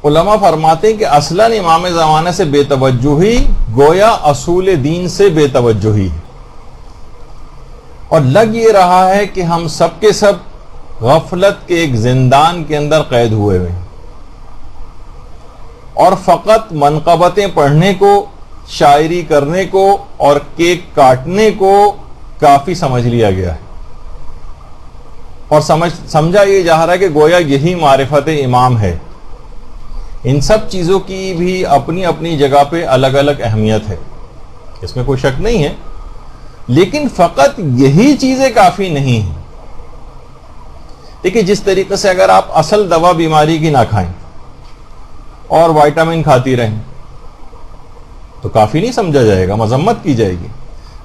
علماء فرماتے ہیں کہ اصلاً امام زمانہ سے بے توجہی گویا اصول دین سے بے توجہی ہے، اور لگ یہ رہا ہے کہ ہم سب کے سب غفلت کے ایک زندان کے اندر قید ہوئے ہوئے ہیں، اور فقط منقبتیں پڑھنے کو، شاعری کرنے کو اور کیک کاٹنے کو کافی سمجھ لیا گیا ہے، اور سمجھا یہ جا رہا ہے کہ گویا یہی معرفت امام ہے۔ ان سب چیزوں کی بھی اپنی اپنی جگہ پہ الگ الگ اہمیت ہے، اس میں کوئی شک نہیں ہے، لیکن فقط یہی چیزیں کافی نہیں ہیں۔ دیکھیں، جس طریقے سے اگر آپ اصل دوا بیماری کی نہ کھائیں اور وائٹامن کھاتی رہیں تو کافی نہیں سمجھا جائے گا، مذمت کی جائے گی۔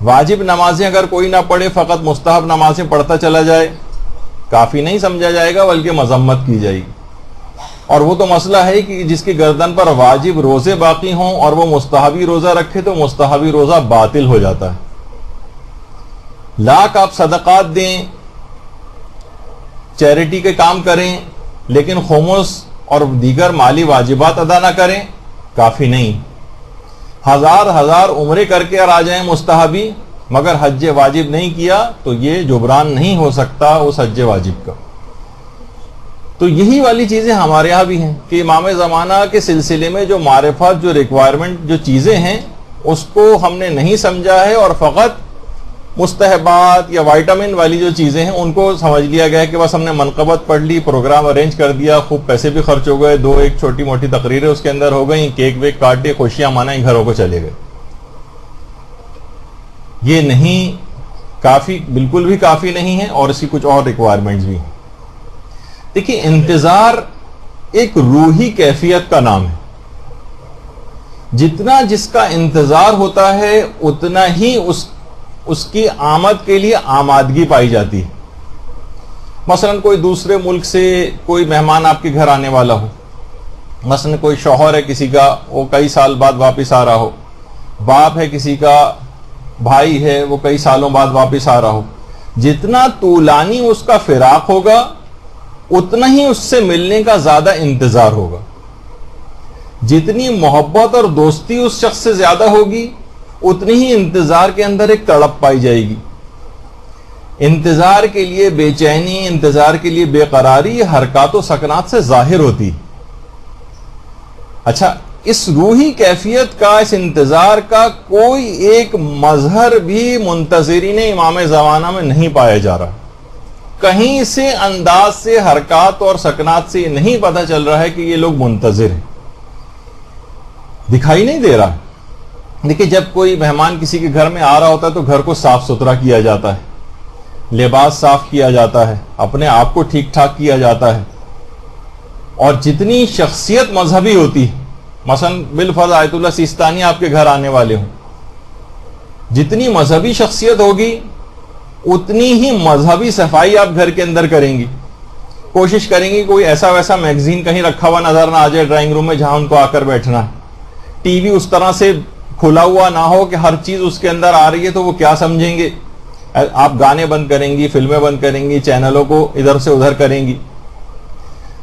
واجب نمازیں اگر کوئی نہ پڑھے، فقط مستحب نمازیں پڑھتا چلا جائے، کافی نہیں سمجھا جائے گا بلکہ مذمت کی جائے گی۔ اور وہ تو مسئلہ ہے کہ جس کی گردن پر واجب روزے باقی ہوں اور وہ مستحبی روزہ رکھے تو مستحبی روزہ باطل ہو جاتا ہے۔ لاکھ آپ صدقات دیں، چیریٹی کے کام کریں، لیکن خمس اور دیگر مالی واجبات ادا نہ کریں، کافی نہیں۔ ہزار عمرے کر کے آ جائیں مستحبی، مگر حج واجب نہیں کیا تو یہ جبران نہیں ہو سکتا اس حج واجب کا۔ تو یہی والی چیزیں ہمارے ہاں بھی ہیں کہ امام زمانہ کے سلسلے میں جو معرفت، جو ریکوائرمنٹ، جو چیزیں ہیں، اس کو ہم نے نہیں سمجھا ہے، اور فقط مستحبات یا وائٹامن والی جو چیزیں ہیں ان کو سمجھ لیا گیا ہے کہ بس ہم نے منقبت پڑھ لی، پروگرام ارینج کر دیا، خوب پیسے بھی خرچ ہو گئے، ایک چھوٹی موٹی تقریریں اس کے اندر ہو گئیں، کیک ویک کاٹے، خوشیاں منائیں، گھروں کو چلے گئے۔ یہ نہیں کافی، بالکل بھی کافی نہیں ہے، اور اس کی کچھ اور ریکوائرمنٹس بھی ہیں۔ دیکھیے، انتظار ایک روحی کیفیت کا نام ہے۔ جتنا جس کا انتظار ہوتا ہے اتنا ہی اس کی آمد کے لیے آمادگی پائی جاتی ہے۔ مثلا کوئی دوسرے ملک سے کوئی مہمان آپ کے گھر آنے والا ہو، مثلا کوئی شوہر ہے کسی کا، وہ کئی سال بعد واپس آ رہا ہو، باپ ہے کسی کا، بھائی ہے وہ کئی سالوں بعد واپس آ رہا ہو، جتنا طولانی اس کا فراق ہوگا اتنا ہی اس سے ملنے کا زیادہ انتظار ہوگا۔ جتنی محبت اور دوستی اس شخص سے زیادہ ہوگی اتنی ہی انتظار کے اندر ایک تڑپ پائی جائے گی۔ انتظار کے لیے بے چینی، انتظار کے لیے بے قراری حرکات و سکنات سے ظاہر ہوتی۔ اچھا، اس روحی کیفیت کا، اس انتظار کا کوئی ایک مظہر بھی منتظرین امام زمانہ میں نہیں پایا جا رہا۔ کہیں سے انداز سے، حرکات اور سکنات سے یہ نہیں پتہ چل رہا ہے کہ یہ لوگ منتظر ہیں، دکھائی نہیں دے رہا۔ دیکھیں، جب کوئی مہمان کسی کے گھر میں آ رہا ہوتا ہے تو گھر کو صاف ستھرا کیا جاتا ہے، لباس صاف کیا جاتا ہے، اپنے آپ کو ٹھیک ٹھاک کیا جاتا ہے، اور جتنی شخصیت مذہبی ہوتی ہے، مثلا بالفرض آیت اللہ سیستانی آپ کے گھر آنے والے ہوں، جتنی مذہبی شخصیت ہوگی اتنی ہی مذہبی صفائی آپ گھر کے اندر کریں گی، کوشش کریں گی کوئی ایسا ویسا میگزین کہیں رکھا ہوا نظر نہ آ جائے ڈرائنگ روم میں جہاں ان کو آ کر بیٹھنا ہے، ٹی وی اس طرح سے کھلا ہوا نہ ہو کہ ہر چیز اس کے اندر آ رہی ہے تو وہ کیا سمجھیں گے، آپ گانے بند کریں گی، فلمیں بند کریں گی، چینلوں کو ادھر سے ادھر کریں گی۔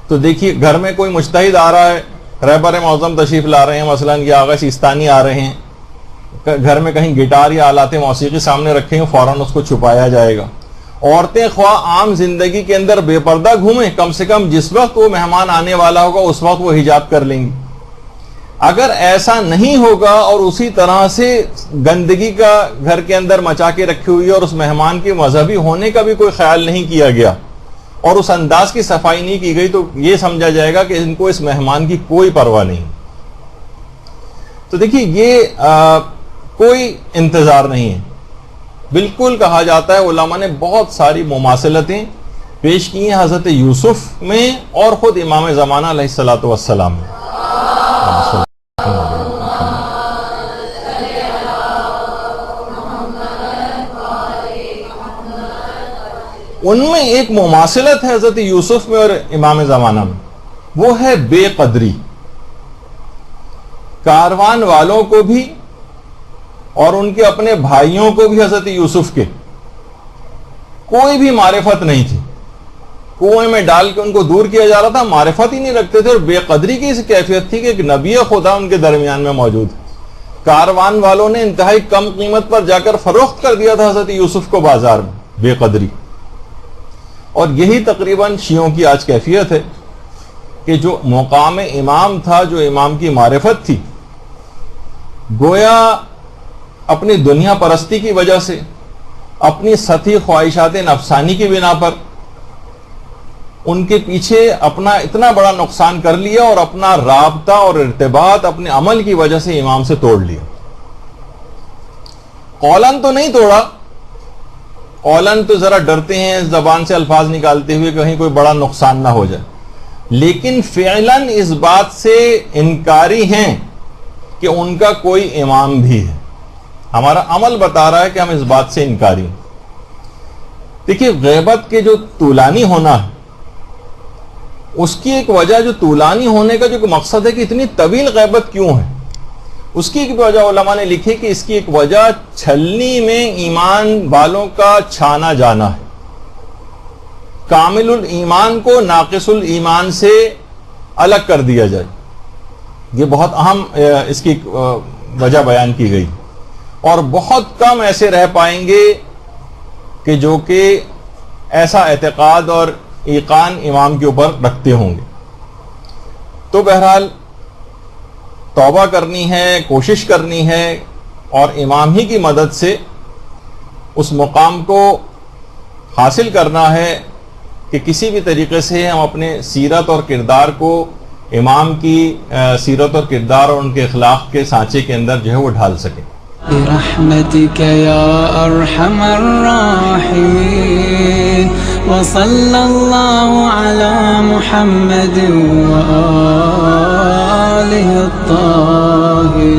تو دیکھیے، گھر میں کوئی مجتہد آ رہا ہے، رہبر معظم تشریف لا رہے ہیں، مثلا یا آغا سیستانی آ رہے ہیں، گھر میں کہیں گٹار یا آلات موسیقی سامنے رکھے ہیں، فوراً اس کو چھپایا جائے گا۔ عورتیں خواہ عام زندگی کے اندر بے پردہ گھومیں، کم سے کم جس وقت وہ مہمان آنے والا ہوگا اس وقت وہ حجاب کر لیں گی۔ اگر ایسا نہیں ہوگا اور اسی طرح سے گندگی کا گھر کے اندر مچا کے رکھی ہوئی ہے اور اس مہمان کے مذہبی ہونے کا بھی کوئی خیال نہیں کیا گیا اور اس انداز کی صفائی نہیں کی گئی، تو یہ سمجھا جائے گا کہ ان کو اس مہمان کی کوئی پرواہ نہیں۔ تو دیکھیے، یہ کوئی انتظار نہیں ہے۔ بالکل کہا جاتا ہے، علماء نے بہت ساری مماثلتیں پیش کی ہیں حضرت یوسف میں اور خود امام زمانہ علیہ الصلوۃ والسلام میں۔ ان میں ایک مماثلت ہے حضرت یوسف میں اور امام زمانہ میں، وہ ہے بے قدری۔ کاروان والوں کو بھی اور ان کے اپنے بھائیوں کو بھی حضرت یوسف کے کوئی بھی معرفت نہیں تھی، کنویں میں ڈال کے ان کو دور کیا جا رہا تھا، معرفت ہی نہیں رکھتے تھے، اور بے قدری کی اس کیفیت تھی کہ ایک نبی خدا ان کے درمیان میں موجود ہے۔ کاروان والوں نے انتہائی کم قیمت پر جا کر فروخت کر دیا تھا حضرت یوسف کو بازار میں، بے قدری۔ اور یہی تقریباً شیعوں کی آج کیفیت ہے کہ جو مقام امام تھا، جو امام کی معرفت تھی، گویا اپنی دنیا پرستی کی وجہ سے، اپنی سطحی خواہشات نفسانی کی بنا پر ان کے پیچھے اپنا اتنا بڑا نقصان کر لیا، اور اپنا رابطہ اور ارتباط اپنے عمل کی وجہ سے امام سے توڑ لیا۔ قولاً تو نہیں توڑا، قولاً تو ذرا ڈرتے ہیں زبان سے الفاظ نکالتے ہوئے کہیں کوئی بڑا نقصان نہ ہو جائے، لیکن فعلاً اس بات سے انکاری ہیں کہ ان کا کوئی امام بھی ہے۔ ہمارا عمل بتا رہا ہے کہ ہم اس بات سے انکاری ہیں۔ دیکھیے، غیبت کے جو طولانی ہونا ہے، اس کی ایک وجہ، جو طولانی ہونے کا جو مقصد ہے کہ اتنی طویل غیبت کیوں ہے، اس کی ایک وجہ علماء نے لکھی کہ اس کی ایک وجہ چھلنی میں ایمان والوں کا چھانا جانا ہے، کامل الایمان کو ناقص الایمان سے الگ کر دیا جائے۔ یہ بہت اہم اس کی وجہ بیان کی گئی، اور بہت کم ایسے رہ پائیں گے کہ جو کہ ایسا اعتقاد اور ایقان امام کے اوپر رکھتے ہوں گے۔ تو بہرحال توبہ کرنی ہے، کوشش کرنی ہے، اور امام ہی کی مدد سے اس مقام کو حاصل کرنا ہے کہ کسی بھی طریقے سے ہم اپنے سیرت اور کردار کو امام کی سیرت اور کردار اور ان کے اخلاق کے سانچے کے اندر جو ہے وہ ڈھال سکیں۔ برحمتك يا أرحم الراحمين وصلى الله على محمد وآله الطاهرين.